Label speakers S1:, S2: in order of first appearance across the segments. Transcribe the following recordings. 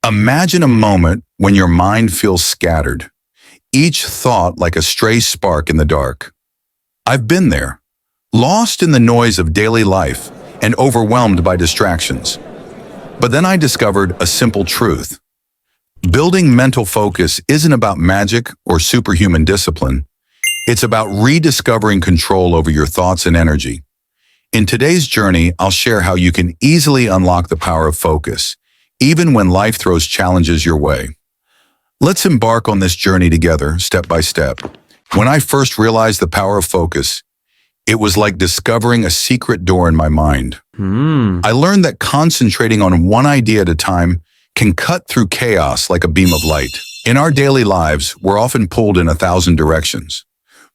S1: Imagine a moment when your mind feels scattered, each thought like a stray spark in the dark. I've been there, lost in the noise of daily life and overwhelmed by distractions. But then I discovered a simple truth. Building mental focus isn't about magic or superhuman discipline. It's about rediscovering control over your thoughts and energy. In today's journey, I'll share how you can easily unlock the power of focus, even when life throws challenges your way. Let's embark on this journey together, step by step. When I first realized the power of focus, it was like discovering a secret door in my mind. I learned that concentrating on one idea at a time can cut through chaos like a beam of light. In our daily lives, we're often pulled in 1,000 directions.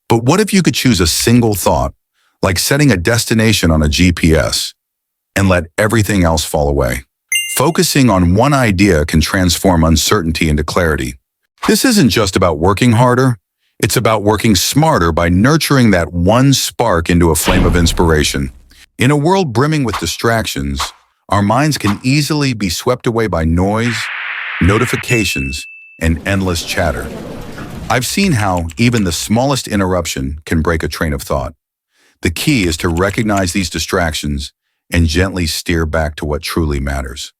S1: But what if you could choose a single thought, like setting a destination on a GPS, and let everything else fall away? Focusing on one idea can transform uncertainty into clarity. This isn't just about working harder, it's about working smarter by nurturing that one spark into a flame of inspiration. In a world brimming with distractions, our minds can easily be swept away by noise, notifications, and endless chatter. I've seen how even the smallest interruption can break a train of thought. The key is to recognize these distractions and gently steer back to what truly matters.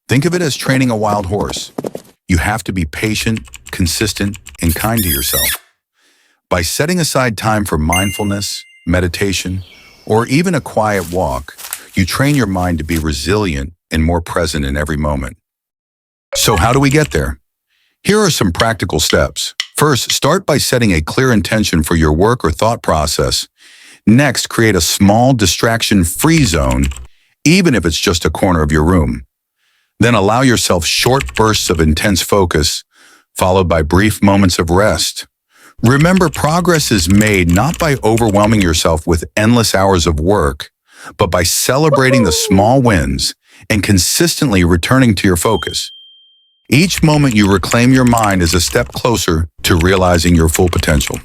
S1: Think of it as training a wild horse. You have to be patient, consistent, and kind to yourself. By setting aside time for mindfulness, meditation, or even a quiet walk, you train your mind to be resilient and more present in every moment. So how do we get there? Here are some practical steps. First, start by setting a clear intention for your work or thought process. Next, create a small distraction-free zone, even if it's just a corner of your room. Then allow yourself short bursts of intense focus, followed by brief moments of rest. Remember, progress is made not by overwhelming yourself with endless hours of work, but by celebrating the small wins and consistently returning to your focus. Each moment you reclaim your mind is a step closer to realizing your full potential.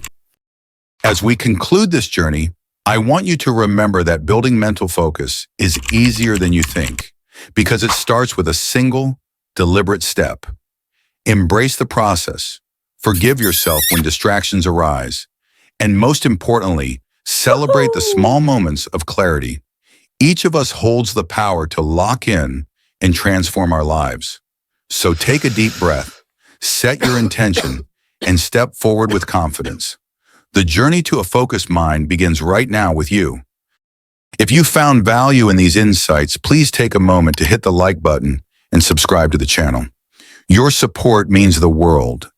S1: As we conclude this journey, I want you to remember that building mental focus is easier than you think, because it starts with a single, deliberate step. Embrace the process, forgive yourself when distractions arise, and most importantly, celebrate the small moments of clarity. Each of us holds the power to lock in and transform our lives. So take a deep breath, set your intention, and step forward with confidence. The journey to a focused mind begins right now with you. If you found value in these insights, please take a moment to hit the like button and subscribe to the channel. Your support means the world,